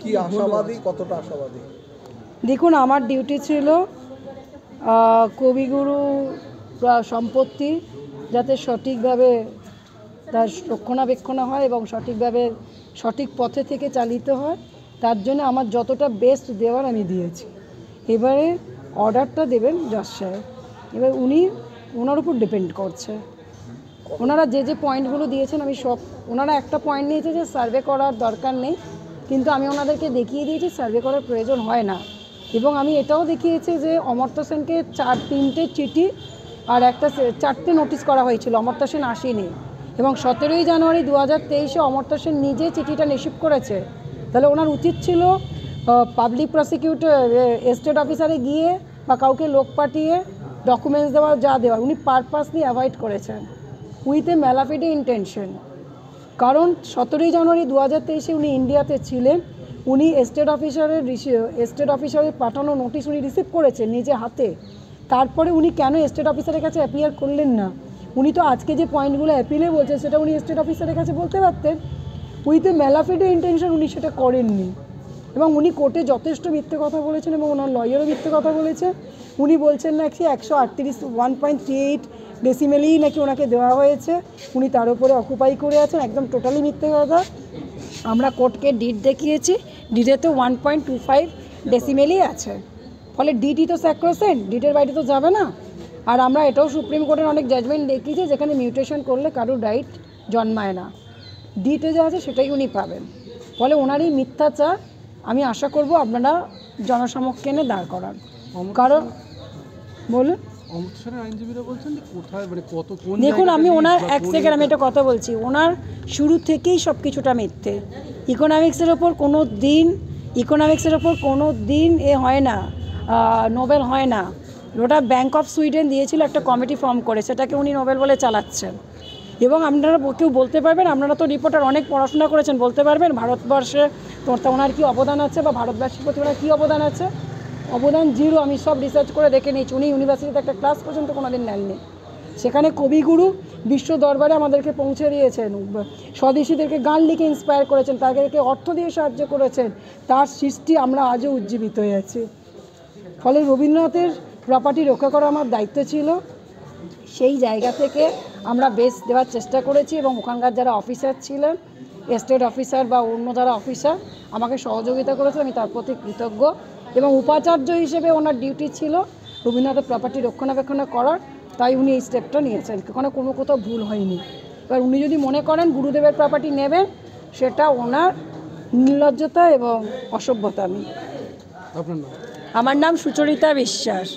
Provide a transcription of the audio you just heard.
কি আশাবাদী, কতটা আশাবাদী? দেখুন, আমার ডিউটি ছিল কবিগুরু সম্পত্তি যাতে সঠিকভাবে তার রক্ষণাবেক্ষণ হয় এবং সঠিকভাবে সঠিক পথে থেকে চালিত হয়, তার জন্য আমার যতটা বেস্ট দেওয়ার আমি দিয়েছি। এবারে অর্ডারটা দেবেন জজ সাহেব, এবার ওনার উপর ডিপেন্ড করছে। ওনারা যে যে পয়েন্টগুলো দিয়েছেন আমি সব, ওনারা একটা পয়েন্ট নিয়েছে যে সার্ভে করার দরকার নেই, কিন্তু আমি ওনাদেরকে দেখিয়ে দিয়েছি সার্ভে করার প্রয়োজন হয় না। এবং আমি এটাও দেখিয়েছি যে অমর্ত্য সেনকে 3টে চিঠি আর 4টে নোটিশ করা হয়েছিল, অমর্ত্য সেন আসেনি। এবং 17ই জানুয়ারি 2023 অমর্ত্য সেন নিজে চিঠিটা রিসিভ করেছে। তাহলে ওনার উচিত ছিল পাবলিক প্রসিকিউটর এস্টেট অফিসারে গিয়ে বা কাউকে লোক পাঠিয়ে ডকুমেন্টস দেওয়া যা দেওয়া, উনি পারপাসলি অ্যাভয়েড করেছেন উইথ এ ম্যালাফিডে ইন্টেনশন। কারণ 17ই জানুয়ারি 2023 উনি ইন্ডিয়াতে ছিলেন, উনি এস্টেট অফিসারের পাঠানো নোটিশ উনি রিসিভ করেছেন নিজে হাতে। তারপরে উনি কেন এস্টেট অফিসারের কাছে অ্যাপিয়ার করলেন না? উনি তো আজকে যে পয়েন্টগুলো অ্যাপিলে বলছেন সেটা উনি এস্টেট অফিসারের কাছে বলতে পারতেন। উইথ এ ম্যালাফিডে ইন্টেনশন উনি সেটা করেননি। এবং উনি কোর্টে যথেষ্ট মিথ্যে কথা বলেছেন এবং ওনার লয়ারও মিথ্যে কথা বলেছে। উনি বলছেন নাকি 138 ডেসিমেলি নাকি ওনাকে দেওয়া হয়েছে, উনি তার উপরে অকুপাই করে আছেন, একদম টোটালি মিথ্যে কথা। আমরা কোর্টকে ডিড দেখিয়েছি, ডিডেতে 1.25 ডেসিমেলি আছে। ফলে ডিডই তো স্যাক্রোসেন্ট, ডিডের বাইরে তো যাবে না। আর আমরা এটাও সুপ্রিম কোর্টের অনেক জাজমেন্ট দেখিয়েছি যেখানে মিউটেশন করলে কারোর রাইট জন্মায় না, ডিটে যা আছে সেটাই উনি পাবেন। ফলে ওনারই মিথ্যাচার আমি আশা করব আপনারা জনসমক্ষে এনে দাঁড় করান। কারণ বলুন, দেখুন আমি ওনার এক সেকেন্ড আমি একটা কথা বলছি, ওনার শুরু থেকেই সব কিছুটা মিথ্যে। ইকোনমিক্সের ওপর কোনো দিন এ হয় না, নোবেল হয় না। ওটা ব্যাঙ্ক অফ সুইডেন দিয়েছিল একটা কমিটি ফর্ম করে, সেটাকে উনি নোবেল বলে চালাচ্ছেন। এবং আপনারা কেউ বলতে পারবেন, আপনারা তো রিপোর্টার অনেক পড়াশোনা করেছেন, বলতে পারবেন ভারতবর্ষে ওনার কী অবদান আছে বা ভারতবাসীর প্রতি ওনার কী অবদান আছে? অবদান জিরো। আমি সব রিসার্চ করে দেখে নিয়েছি। উনি ইউনিভার্সিটিতে একটা ক্লাস পর্যন্ত কোনোদিন নেননি। সেখানে কবিগুরু বিশ্ব দরবারে আমাদেরকে পৌঁছে দিয়েছেন, স্বদেশীদেরকে গান লিখে ইন্সপায়ার করেছেন, তাদেরকে অর্থ দিয়ে সাহায্য করেছেন, তার সৃষ্টি আমরা আজও উজ্জীবিত হয়ে আছি। ফলে রবীন্দ্রনাথের প্রপার্টি রক্ষা করা আমার দায়িত্ব ছিল। সেই জায়গা থেকে আমরা বেস দেওয়ার চেষ্টা করেছি এবং ওখানকার যারা অফিসার ছিলেন, এস্টেট অফিসার বা অন্য যারা অফিসার আমাকে সহযোগিতা করেছে, আমি তার প্রতি কৃতজ্ঞ। এবং উপাচার্য হিসেবে ওনার ডিউটি ছিল রবীন্দ্রনাথের প্রপার্টি রক্ষণাবেক্ষণ করার, তাই উনি এই স্টেপটা নিয়েছেন। ওখানে কোথাও ভুল হয়নি। এবার উনি যদি মনে করেন গুরুদেবের প্রপার্টি নেবেন, সেটা ওনার নির্লজ্জতা এবং অসভ্যতা। আমার নাম সুচরিতা বিশ্বাস।